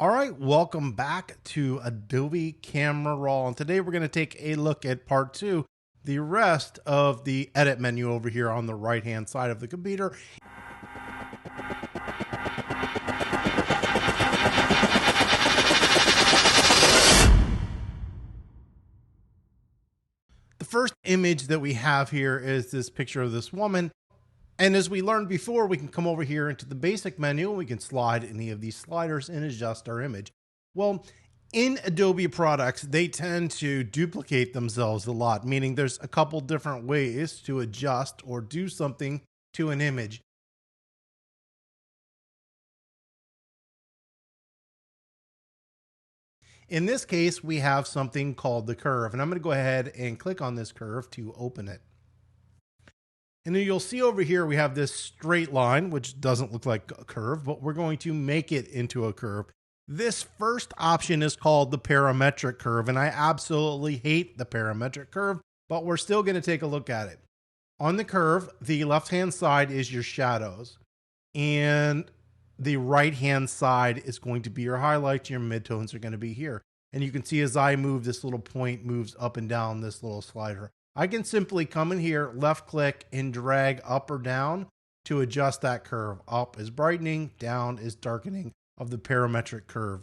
All right, welcome back to Adobe Camera Raw. And today we're going to take a look at part two, the rest of the edit menu over here on the right-hand side of the computer. The first image that we have here is this picture of this woman. And as we learned before, we can come over here into the basic menu and we can slide any of these sliders and adjust our image. Well, in Adobe products, they tend to duplicate themselves a lot, meaning there's a couple different ways to adjust or do something to an image. In this case, we have something called the curve, and I'm going to go ahead and click on this curve to open it. And then you'll see over here, we have this straight line, which doesn't look like a curve, but we're going to make it into a curve. This first option is called the parametric curve, and I absolutely hate the parametric curve, but we're still going to take a look at it. On the curve, the left-hand side is your shadows, and the right-hand side is going to be your highlights. Your midtones are going to be here. And you can see as I move, this little point moves up and down this little slider. I can simply come in here, left click, and drag up or down to adjust that curve. Up is brightening, down is darkening of the parametric curve.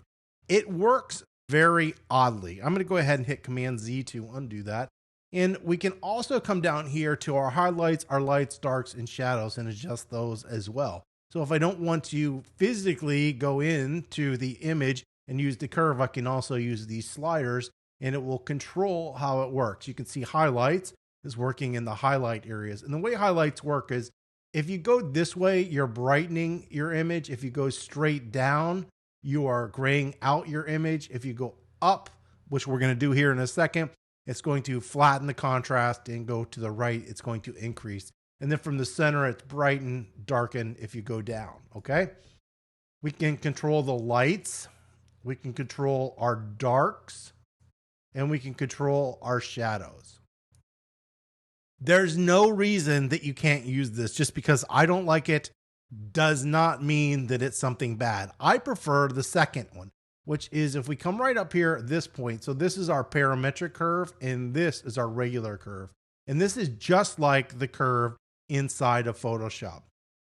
It works very oddly. I'm going to go ahead and hit Command Z to undo that. And we can also come down here to our highlights, our lights, darks, and shadows and adjust those as well. So if I don't want to physically go into the image and use the curve, I can also use these sliders and it will control how it works. You can see highlights is working in the highlight areas. And the way highlights work is if you go this way, you're brightening your image. If you go straight down, you are graying out your image. If you go up, which we're going to do here in a second, it's going to flatten the contrast, and go to the right, it's going to increase. And then from the center, it's brighten, darken if you go down, okay? We can control the lights. We can control our darks. And we can control our shadows. There's no reason that you can't use this. Just because I don't like it does not mean that it's something bad. I prefer the second one, which is if we come right up here at this point. So this is our parametric curve and this is our regular curve. And this is just like the curve inside of Photoshop.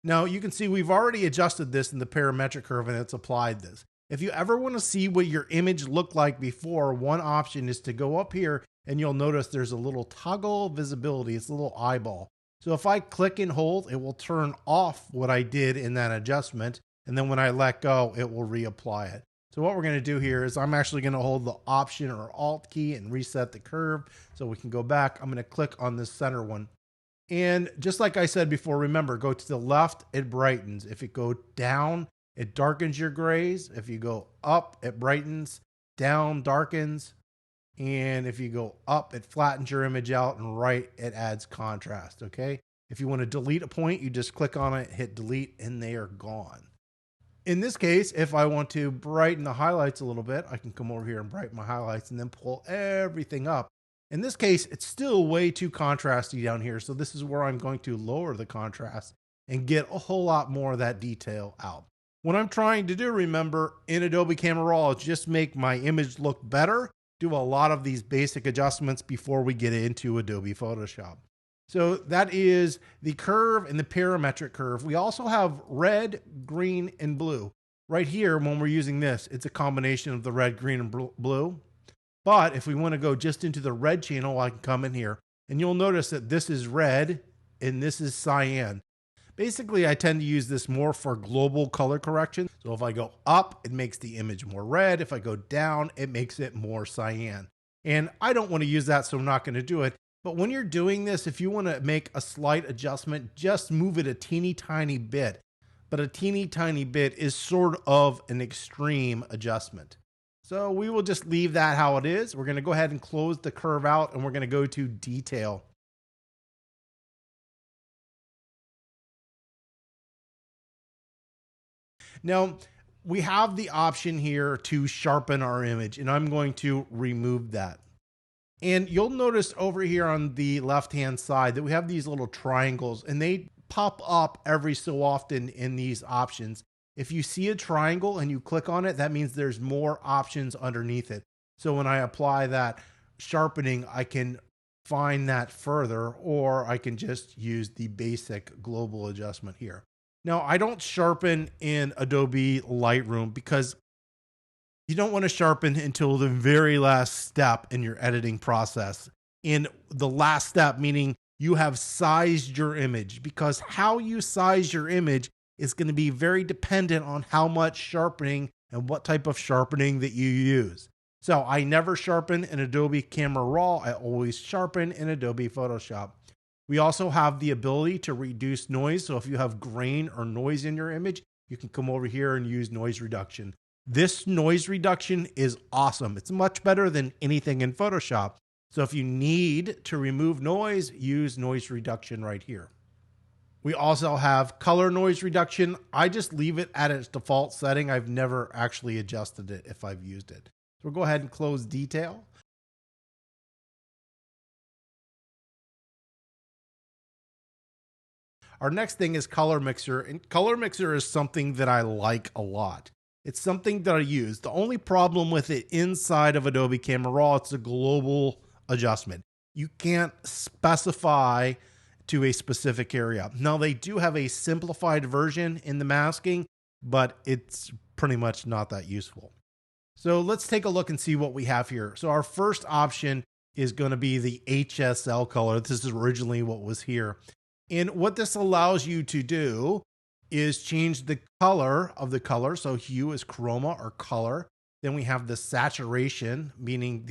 Now you can see we've already adjusted this in the parametric curve and it's applied this. If you ever want to see what your image looked like before, one option is to go up here and you'll notice there's a little toggle visibility. It's a little eyeball. So if I click and hold, it will turn off what I did in that adjustment. And then when I let go, it will reapply it. So what we're going to do here is I'm actually going to hold the Option or Alt key and reset the curve so we can go back. I'm going to click on this center one. And just like I said before, remember, go to the left, it brightens. If you go down, it darkens your grays. If you go up, it brightens, down, darkens. And if you go up, it flattens your image out, and right, it adds contrast, okay? If you want to delete a point, you just click on it, hit delete, and they are gone. In this case, if I want to brighten the highlights a little bit, I can come over here and brighten my highlights and then pull everything up. In this case, it's still way too contrasty down here. So this is where I'm going to lower the contrast and get a whole lot more of that detail out. What I'm trying to do, remember, in Adobe Camera Raw is just make my image look better, do a lot of these basic adjustments before we get into Adobe Photoshop. So that is the curve and the parametric curve. We also have red, green, and blue. Right here, when we're using this, it's a combination of the red, green, and blue. But if we want to go just into the red channel, I can come in here and you'll notice that this is red and this is cyan. Basically, I tend to use this more for global color correction. So if I go up, it makes the image more red. If I go down, it makes it more cyan. And I don't want to use that, so I'm not going to do it. But when you're doing this, if you want to make a slight adjustment, just move it a teeny tiny bit. But a teeny tiny bit is sort of an extreme adjustment. So we will just leave that how it is. We're going to go ahead and close the curve out and we're going to go to detail. Now, we have the option here to sharpen our image, and I'm going to remove that. And you'll notice over here on the left-hand side that we have these little triangles, and they pop up every so often in these options. If you see a triangle and you click on it, that means there's more options underneath it. So when I apply that sharpening, I can find that further, or I can just use the basic global adjustment here. Now, I don't sharpen in Adobe Lightroom because you don't want to sharpen until the very last step in your editing process. In the last step, meaning you have sized your image, because how you size your image is going to be very dependent on how much sharpening and what type of sharpening that you use. So I never sharpen in Adobe Camera Raw. I always sharpen in Adobe Photoshop. We also have the ability to reduce noise. So if you have grain or noise in your image, you can come over here and use noise reduction. This noise reduction is awesome. It's much better than anything in Photoshop. So if you need to remove noise, use noise reduction right here. We also have color noise reduction. I just leave it at its default setting. I've never actually adjusted it if I've used it. So we'll go ahead and close detail. Our next thing is color mixer, and color mixer is something that I like a lot. It's something that I use. The only problem with it inside of Adobe Camera Raw, it's a global adjustment. You can't specify to a specific area. Now, they do have a simplified version in the masking, but it's pretty much not that useful. So let's take a look and see what we have here. So our first option is going to be the HSL color. This is originally what was here. And what this allows you to do is change the color of the color. So hue is chroma or color. Then we have the saturation, meaning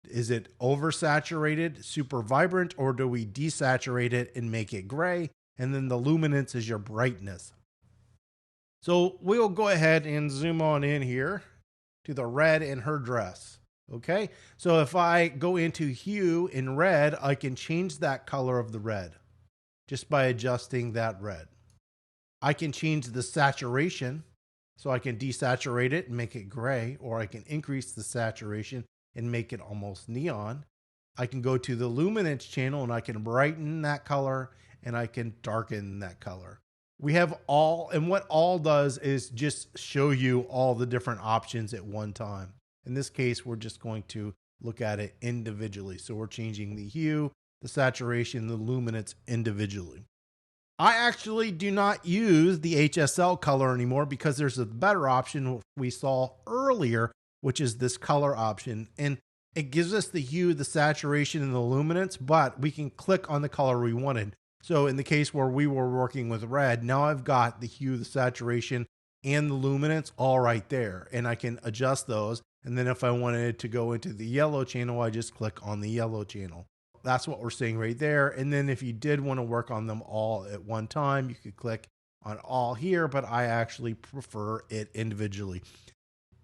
is it oversaturated, super vibrant, or do we desaturate it and make it gray? And then the luminance is your brightness. So we'll go ahead and zoom on in here to the red in her dress. Okay, so if I go into hue in red, I can change that color of the red just by adjusting that red. I can change the saturation, so I can desaturate it and make it gray, or I can increase the saturation and make it almost neon. I can go to the luminance channel and I can brighten that color and I can darken that color. We have all, and what all does is just show you all the different options at one time. In this case, we're just going to look at it individually. So we're changing the hue, the saturation, the luminance individually. I actually do not use the HSL color anymore because there's a better option we saw earlier, which is this color option. And it gives us the hue, the saturation, and the luminance, but we can click on the color we wanted. So in the case where we were working with red, now I've got the hue, the saturation, and the luminance all right there. And I can adjust those. And then if I wanted to go into the yellow channel, I just click on the yellow channel. That's what we're seeing right there. And then if you did want to work on them all at one time, you could click on all here, but I actually prefer it individually.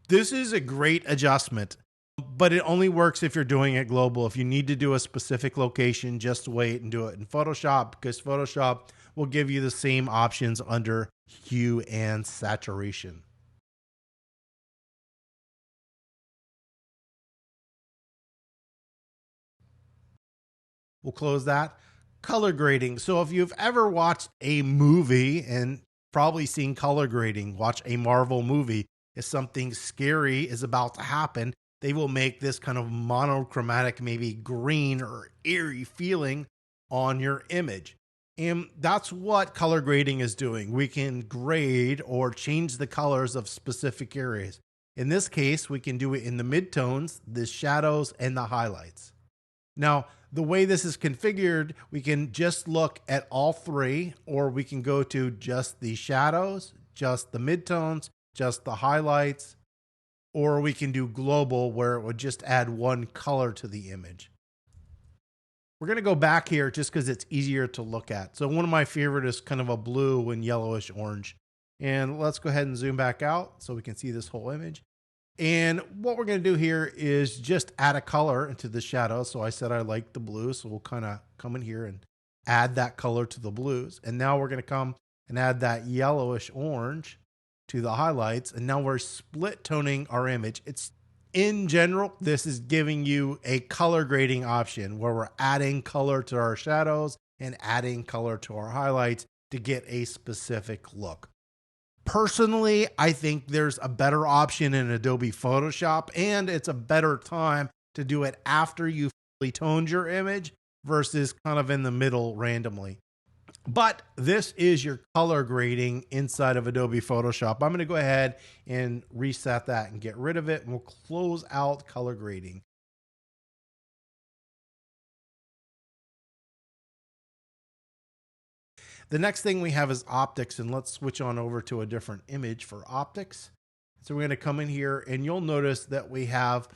This is a great adjustment, but it only works if you're doing it global. If you need to do a specific location, just wait and do it in Photoshop, because Photoshop will give you the same options under hue and saturation. We'll close that. Color grading. So if you've ever watched a movie and probably seen color grading, watch a Marvel movie, if something scary is about to happen, they will make this kind of monochromatic, maybe green or eerie feeling on your image. And that's what color grading is doing. We can grade or change the colors of specific areas. In this case, we can do it in the midtones, the shadows, and the highlights. Now, the way this is configured, we can just look at all three, or we can go to just the shadows, just the midtones, just the highlights, or we can do global where it would just add one color to the image. We're going to go back here just because it's easier to look at. So one of my favorite is kind of a blue and yellowish orange. And let's go ahead and zoom back out so we can see this whole image. And what we're going to do here is just add a color into the shadow. So I said I like the blue, so we'll kind of come in here and add that color to the blues. And now we're going to come and add that yellowish orange to the highlights. And now we're split toning our image. It's in general, this is giving you a color grading option where we're adding color to our shadows and adding color to our highlights to get a specific look. Personally, I think there's a better option in Adobe Photoshop, and it's a better time to do it after you fully toned your image versus kind of in the middle randomly. But this is your color grading inside of Adobe Photoshop. I'm going to go ahead and reset that and get rid of it, and we'll close out color grading. The next thing we have is optics, and let's switch on over to a different image for optics. So we're going to come in here, and you'll notice that we have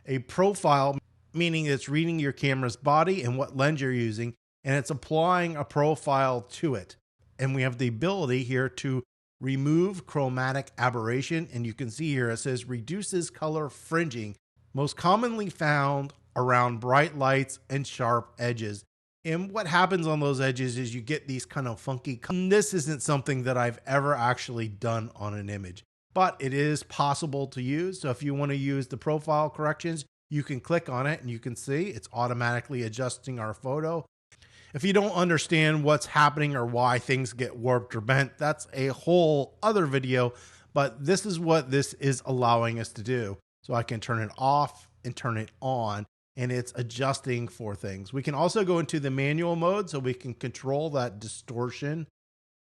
a profile, meaning it's reading your camera's body and what lens you're using, and it's applying a profile to it. And we have the ability here to remove chromatic aberration, and you can see here it says reduces color fringing, most commonly found around bright lights and sharp edges. And what happens on those edges is you get these kind of funky. This isn't something that I've ever actually done on an image, but it is possible to use. So if you want to use the profile corrections, you can click on it and you can see it's automatically adjusting our photo. If you don't understand what's happening or why things get warped or bent, that's a whole other video, but this is what this is allowing us to do. So I can turn it off and turn it on, and it's adjusting for things. We can also go into the manual mode so we can control that distortion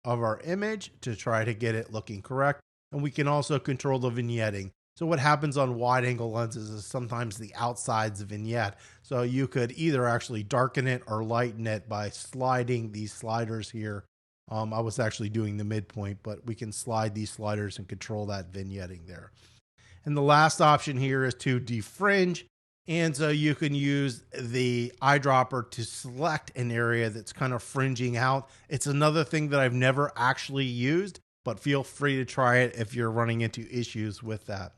of our image to try to get it looking correct. And we can also control the vignetting. So what happens on wide angle lenses is sometimes the outside's vignette. So you could either actually darken it or lighten it by sliding these sliders here. I was actually doing the midpoint, but we can slide these sliders and control that vignetting there. And the last option here is to defringe. And so you can use the eyedropper to select an area that's kind of fringing out. It's another thing that I've never actually used, but feel free to try it if you're running into issues with that.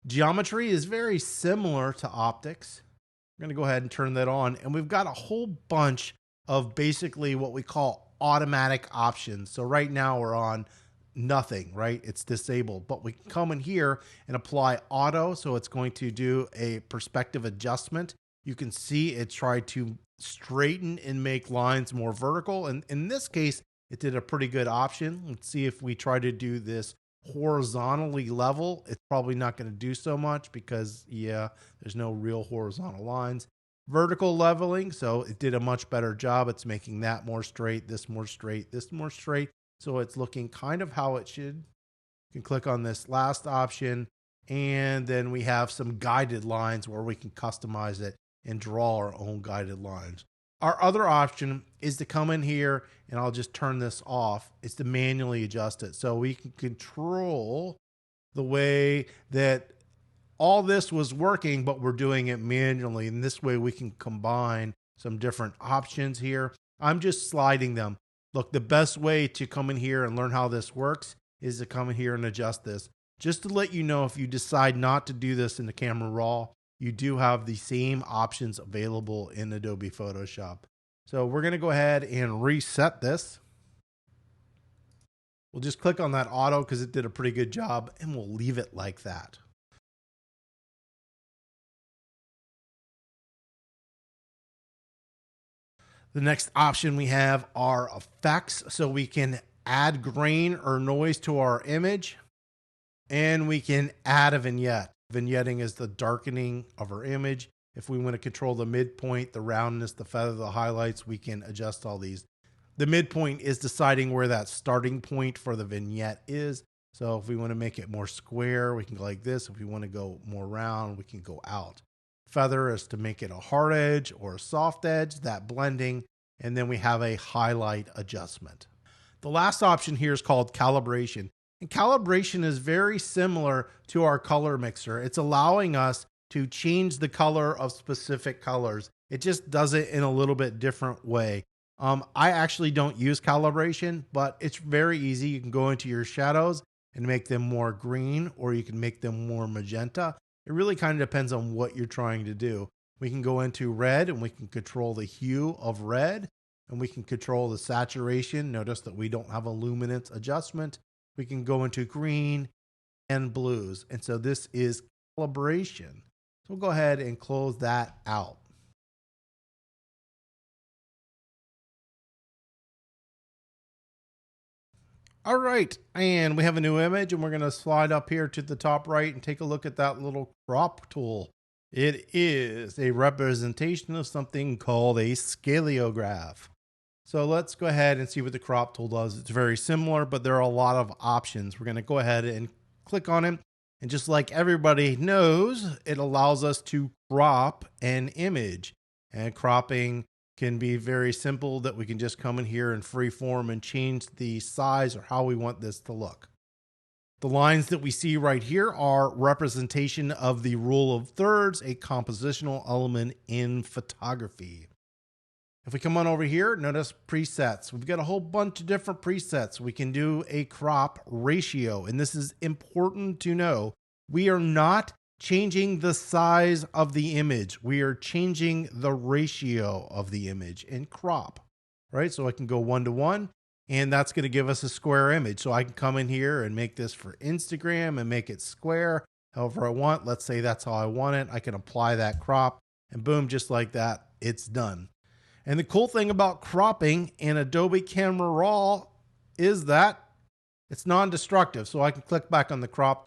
Geometry is very similar to optics. We're going to go ahead and turn that on, and we've got a whole bunch of basically what we call automatic options. So right now we're on nothing, right? It's disabled, but we can come in here and apply auto. So it's going to do a perspective adjustment. You can see it tried to straighten and make lines more vertical. And in this case, it did a pretty good option. Let's see if we try to do this horizontally level. It's probably not going to do so much because there's no real horizontal lines. Vertical leveling, so it did a much better job. It's making that more straight, this more straight, this more straight. So it's looking kind of how it should. You can click on this last option, and then we have some guided lines where we can customize it and draw our own guided lines. Our other option is to come in here, and I'll just turn this off. It's to manually adjust it. So we can control the way that all this was working, but we're doing it manually. And this way we can combine some different options here. I'm just sliding them. Look, the best way to come in here and learn how this works is to come in here and adjust this. Just to let you know, if you decide not to do this in the Camera Raw, you do have the same options available in Adobe Photoshop. So we're going to go ahead and reset this. We'll just click on that auto because it did a pretty good job, and we'll leave it like that. The next option we have are effects. So we can add grain or noise to our image, and we can add a vignette. Vignetting is the darkening of our image. If we want to control the midpoint, the roundness, the feather, the highlights, we can adjust all these. The midpoint is deciding where that starting point for the vignette is. So if we want to make it more square, we can go like this. If we want to go more round, we can go out. Feather is to make it a hard edge or a soft edge, that blending. And then we have a highlight adjustment. The last option here is called calibration. And calibration is very similar to our color mixer. It's allowing us to change the color of specific colors. It just does it in a little bit different way. I actually don't use calibration, but it's very easy. You can go into your shadows and make them more green, or you can make them more magenta. It really kind of depends on what you're trying to do. We can go into red and we can control the hue of red, and we can control the saturation. Notice that we don't have a luminance adjustment. We can go into green and blues. And so this is calibration. So we'll go ahead and close that out. All right, and we have a new image, and we're going to slide up here to the top right and take a look at that little crop tool. It is a representation of something called a scaleograph. So let's go ahead and see what the crop tool does. It's very similar, but there are a lot of options. We're going to go ahead and click on it. And just like everybody knows, it allows us to crop an image. And cropping can be very simple, that we can just come in here in freeform and change the size or how we want this to look. The lines that we see right here are representation of the rule of thirds, a compositional element in photography. If we come on over here, notice presets. We've got a whole bunch of different presets. We can do a crop ratio, and this is important to know. We are not changing the size of the image. We are changing the ratio of the image in crop, right? So I can go 1:1, and that's going to give us a square image. So I can come in here and make this for Instagram and make it square however I want. Let's say that's how I want it. I can apply that crop, and boom, just like that, it's done. And the cool thing about cropping in Adobe Camera Raw is that it's non-destructive. So I can click back on the crop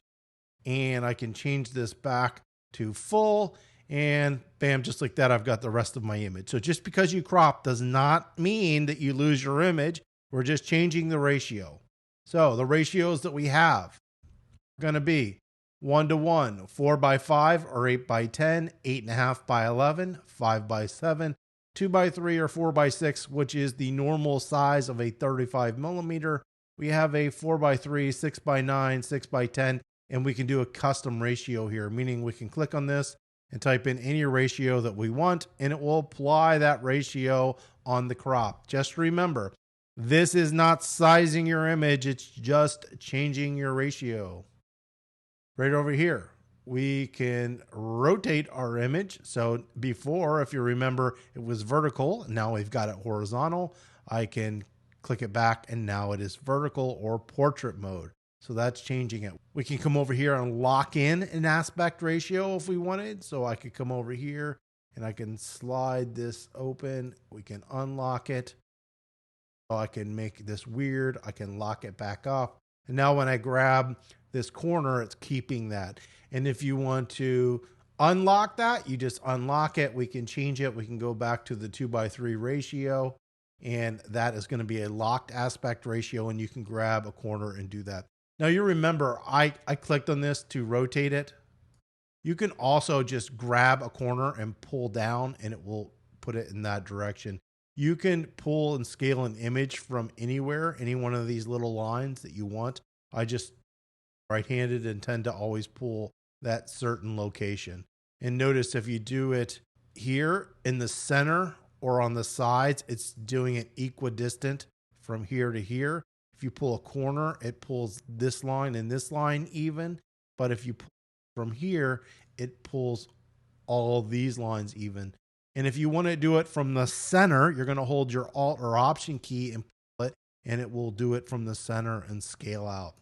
and I can change this back to full, and bam, just like that, I've got the rest of my image. So just because you crop does not mean that you lose your image. We're just changing the ratio. So the ratios that we have are going to be 1:1, 4:5 or 8:10, 8.5:11, 5:7, 2:3 or 4:6, which is the normal size of a 35 millimeter. We have a 4:3, 6:9, 6:10, and we can do a custom ratio here, meaning we can click on this and type in any ratio that we want, and it will apply that ratio on the crop. Just remember, this is not sizing your image, it's just changing your ratio. Right over here, we can rotate our image. So before, if you remember, it was vertical. Now we've got it horizontal. I can click it back and now it is vertical or portrait mode. So that's changing it. We can come over here and lock in an aspect ratio if we wanted. So I could come over here and I can slide this open. We can unlock it. So I can make this weird. I can lock it back up. And now when I grab this corner, it's keeping that. And if you want to unlock that, you just unlock it. We can change it. We can go back to the 2:3 ratio, and that is going to be a locked aspect ratio, and you can grab a corner and do that. Now you remember, I clicked on this to rotate it. You can also just grab a corner and pull down, and it will put it in that direction. You can pull and scale an image from anywhere, any one of these little lines that you want. I just right-handed and tend to always pull that certain location. And notice if you do it here in the center or on the sides, it's doing it equidistant from here to here. If you pull a corner, it pulls this line and this line even. But if you pull from here, it pulls all these lines even. And if you want to do it from the center, you're going to hold your Alt or Option key and pull it, and it will do it from the center and scale out.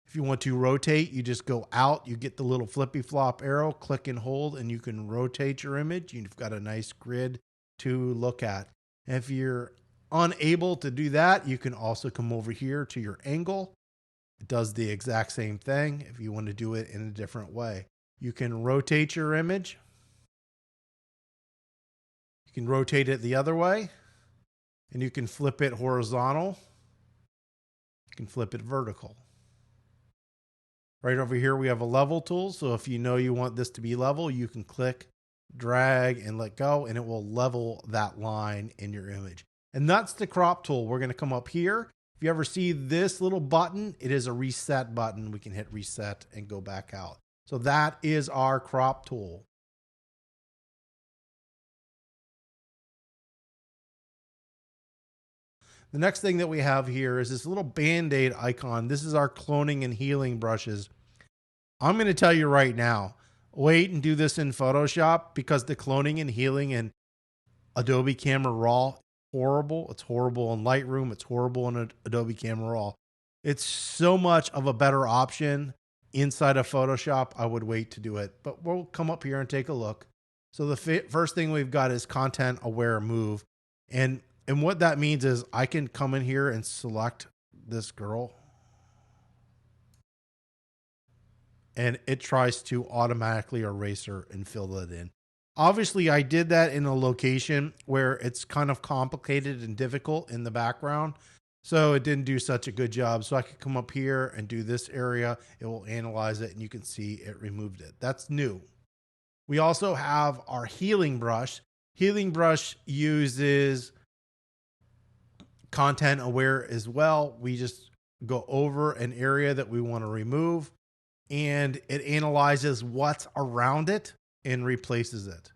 If you want to rotate, you just go out, you get the little flippy flop arrow, click and hold, and you can rotate your image. You've got a nice grid to look at. And if you're unable to do that, you can also come over here to your angle. It does the exact same thing if you want to do it in a different way. You can rotate your image. You can rotate it the other way, and you can flip it horizontal. You can flip it vertical. Right over here, we have a level tool. So if you know you want this to be level, you can click, drag, and let go, and it will level that line in your image. And that's the crop tool. We're going to come up here. If you ever see this little button, it is a reset button. We can hit reset and go back out. So that is our crop tool. The next thing that we have here is this little Band-Aid icon. This is our cloning and healing brushes. I'm going to tell you right now, wait and do this in Photoshop, because the cloning and healing in Adobe Camera Raw is horrible. It's horrible in Lightroom. It's horrible in Adobe Camera Raw. It's so much of a better option inside of Photoshop. I would wait to do it, but we'll come up here and take a look. So the first thing we've got is content aware move. And what that means is I can come in here and select this girl. And it tries to automatically erase her and fill that in. Obviously, I did that in a location where it's kind of complicated and difficult in the background. So it didn't do such a good job. So I could come up here and do this area. It will analyze it and you can see it removed it. That's new. We also have our healing brush. Healing brush uses content aware as well. We just go over an area that we want to remove and it analyzes what's around it and replaces it.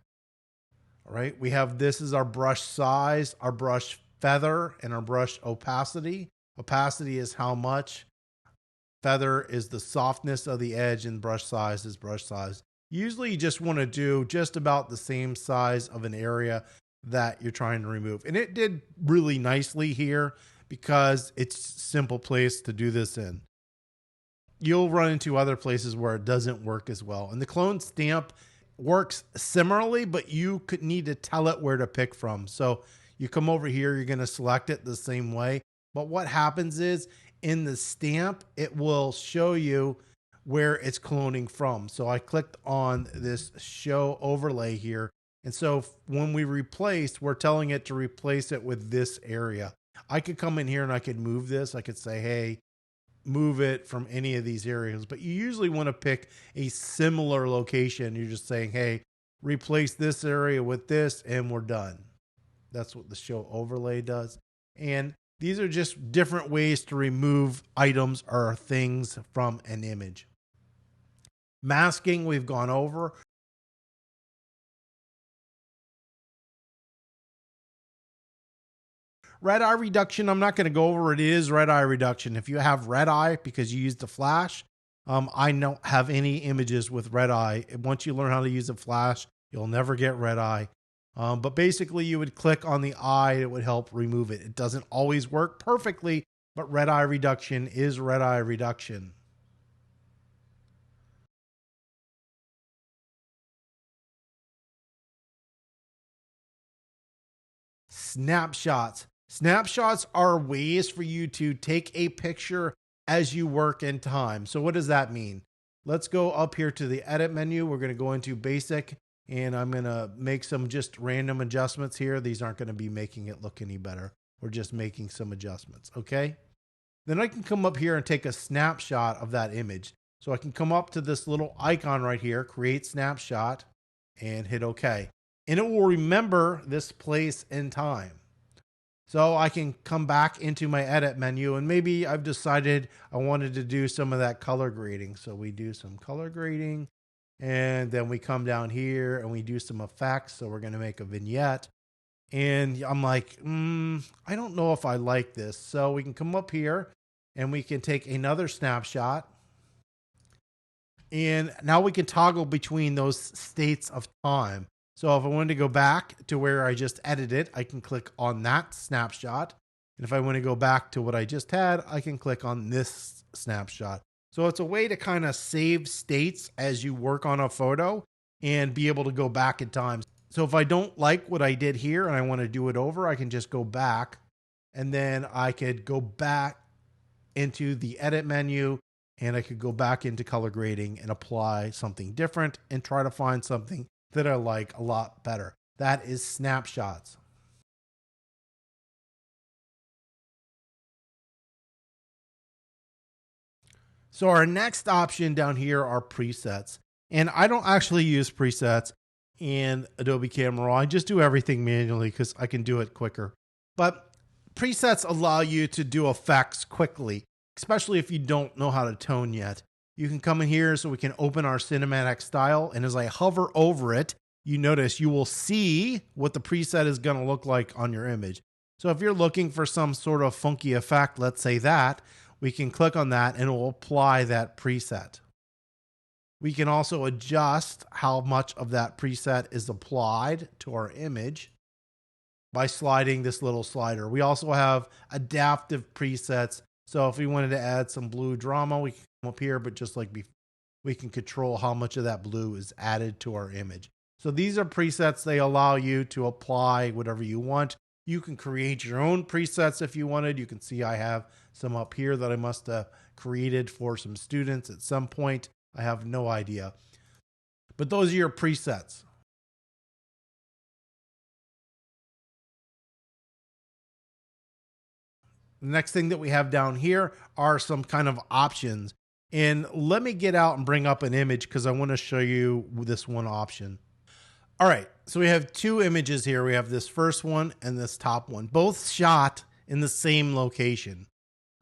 All right. We have this is our brush size, our brush feather, and our brush opacity. Opacity is how much. Feather is the softness of the edge, and brush size is brush size. Usually you just want to do just about the same size of an area that you're trying to remove. And it did really nicely here because it's a simple place to do this in. You'll run into other places where it doesn't work as well. And the clone stamp works similarly, but you could need to tell it where to pick from. So you come over here, you're going to select it the same way. But what happens is in the stamp, it will show you where it's cloning from. So I clicked on this show overlay here. And so when we replace, we're telling it to replace it with this area. I could come in here and I could move this. I could say, hey, move it from any of these areas, but you usually want to pick a similar location. You're just saying, hey, replace this area with this and we're done. That's what the show overlay does. And these are just different ways to remove items or things from an image. Masking, we've gone over. Red eye reduction, I'm not going to go over. It is red eye reduction. If you have red eye because you used the flash, I don't have any images with red eye. Once you learn how to use a flash, you'll never get red eye. But basically you would click on the eye. It would help remove it. It doesn't always work perfectly, but red eye reduction is red eye reduction. Snapshots. Snapshots are ways for you to take a picture as you work in time. So what does that mean? Let's go up here to the edit menu. We're going to go into basic and I'm going to make some just random adjustments here. These aren't going to be making it look any better. We're just making some adjustments. Okay. Then I can come up here and take a snapshot of that image. So I can come up to this little icon right here, create snapshot, and hit OK. And it will remember this place and time. So I can come back into my edit menu and maybe I've decided I wanted to do some of that color grading. So we do some color grading and then we come down here and we do some effects. So we're going to make a vignette and I'm like, I don't know if I like this. So we can come up here and we can take another snapshot. And now we can toggle between those states of time. So if I wanted to go back to where I just edited, I can click on that snapshot. And if I want to go back to what I just had, I can click on this snapshot. So it's a way to kind of save states as you work on a photo and be able to go back in time. So if I don't like what I did here and I want to do it over, I can just go back and then I could go back into the edit menu and I could go back into color grading and apply something different and try to find something that I like a lot better. That is snapshots. So our next option down here are presets. And I don't actually use presets in Adobe Camera Raw. I just do everything manually because I can do it quicker. But presets allow you to do effects quickly, especially if you don't know how to tone yet. You can come in here so we can open our cinematic style. And as I hover over it, you notice you will see what the preset is going to look like on your image. So if you're looking for some sort of funky effect, let's say that, we can click on that and it will apply that preset. We can also adjust how much of that preset is applied to our image by sliding this little slider. We also have adaptive presets. So if we wanted to add some blue drama, we can come up here, but just like before, we can control how much of that blue is added to our image. So these are presets. They allow you to apply whatever you want. You can create your own presets if you wanted. You can see I have some up here that I must have created for some students at some point. I have no idea. But those are your presets. The next thing that we have down here are some kind of options. And let me get out and bring up an image because I want to show you this one option. All right, so we have two images here. We have this first one and this top one, both shot in the same location.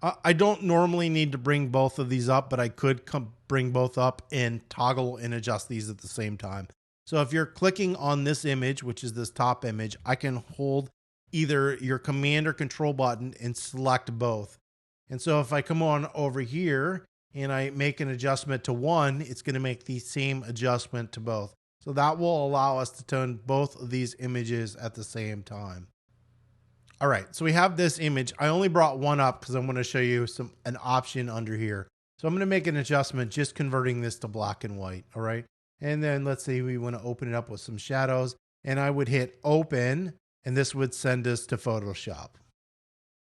I don't normally need to bring both of these up, but I could bring both up and toggle and adjust these at the same time. So if you're clicking on this image, which is this top image, I can hold either your command or control button and select both. And so if I come on over here and I make an adjustment to one, it's going to make the same adjustment to both. So that will allow us to turn both of these images at the same time. All right, so we have this image. I only brought one up because I'm going to show you an option under here. So I'm going to make an adjustment, just converting this to black and white. All right. And then let's say we want to open it up with some shadows, and I would hit open, and this would send us to Photoshop.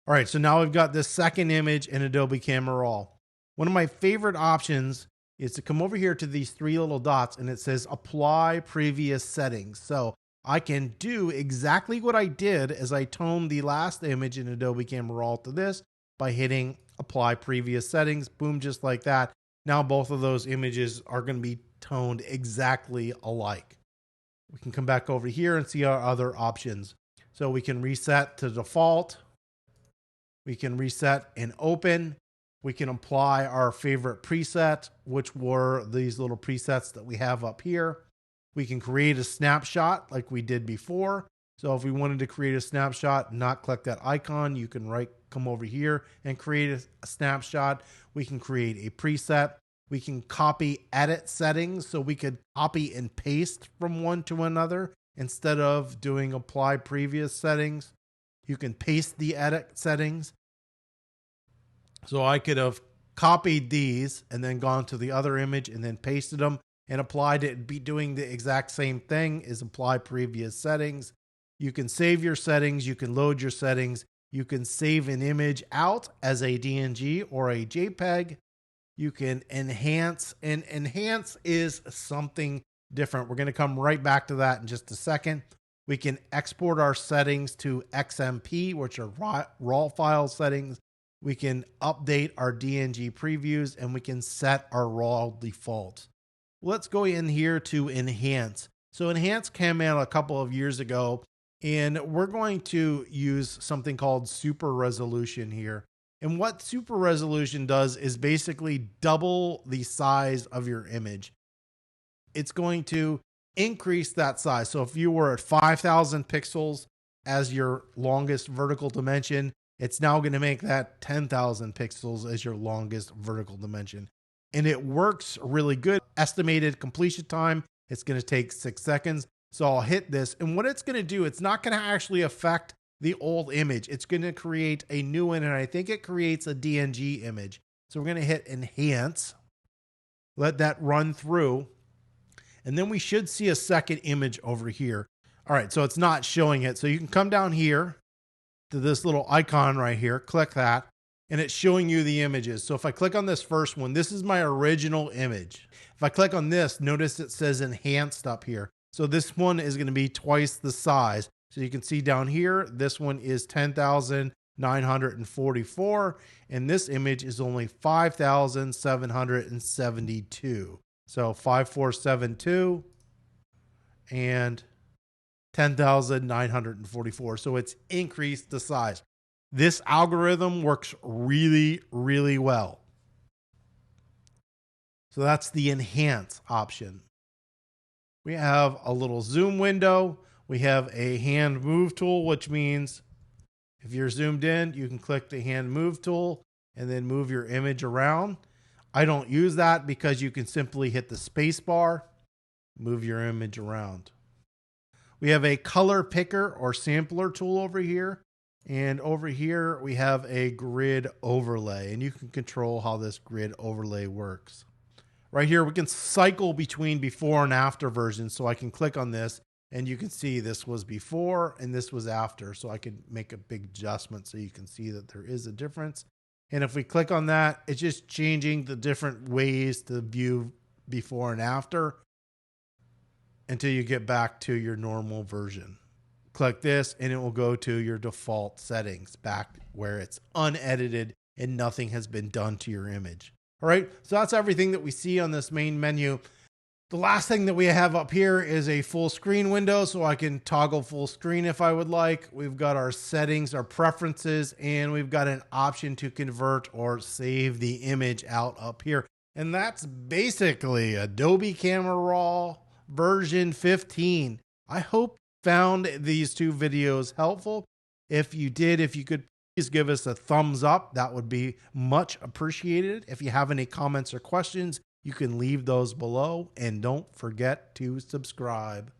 All right, so now we've got this second image in Adobe Camera Raw. One of my favorite options is to come over here to these three little dots, and it says apply previous settings. So I can do exactly what I did as I toned the last image in Adobe Camera Raw to this by hitting apply previous settings. Boom, just like that. Now both of those images are going to be toned exactly alike. We can come back over here and see our other options. So we can reset to default. We can reset and open. We can apply our favorite preset, which were these little presets that we have up here. We can create a snapshot like we did before. So if we wanted to create a snapshot, not click that icon, you can come over here and create a snapshot. We can create a preset. We can copy edit settings. So we could copy and paste from one to another instead of doing apply previous settings. You can paste the edit settings. So I could have copied these and then gone to the other image and then pasted them and applied it and be doing the exact same thing as apply previous settings. You can save your settings. You can load your settings. You can save an image out as a DNG or a JPEG. You can enhance, and enhance is something different. We're going to come right back to that in just a second. We can export our settings to XMP, which are raw file settings. We can update our DNG previews, and we can set our raw defaults. Let's go in here to enhance. So enhance came out a couple of years ago, and we're going to use something called super resolution here. And what super resolution does is basically double the size of your image. It's going to increase that size. So if you were at 5,000 pixels as your longest vertical dimension, it's now going to make that 10,000 pixels as your longest vertical dimension. And it works really good. Estimated completion time, it's going to take 6 seconds. So I'll hit this. And what it's going to do, it's not going to actually affect the old image. It's going to create a new one. And I think it creates a DNG image. So we're going to hit enhance. Let that run through. And then we should see a second image over here. All right, so it's not showing it. So you can come down here to this little icon right here, click that, and it's showing you the images. So if I click on this first one, this is my original image. If I click on this, notice it says enhanced up here. So this one is going to be twice the size. So you can see down here, this one is 10,944, and this image is only 5,772. So 5472 and 10,944. So it's increased the size. This algorithm works really, really well. So that's the enhance option. We have a little zoom window. We have a hand move tool, which means if you're zoomed in, you can click the hand move tool and then move your image around. I don't use that because you can simply hit the space bar, move your image around. We have a color picker or sampler tool over here. And over here, we have a grid overlay, and you can control how this grid overlay works. Right here, we can cycle between before and after versions. So I can click on this and you can see this was before and this was after. So I can make a big adjustment so you can see that there is a difference. And if we click on that, it's just changing the different ways to view before and after until you get back to your normal version. Click this and it will go to your default settings back where it's unedited and nothing has been done to your image. All right, so that's everything that we see on this main menu. The last thing that we have up here is a full screen window, so I can toggle full screen if I would like. We've got our settings, our preferences, and we've got an option to convert or save the image out up here. And that's basically Adobe Camera Raw version 15. I hope you found these two videos helpful. If you did, if you could please give us a thumbs up, that would be much appreciated. If you have any comments or questions, you can leave those below, and don't forget to subscribe.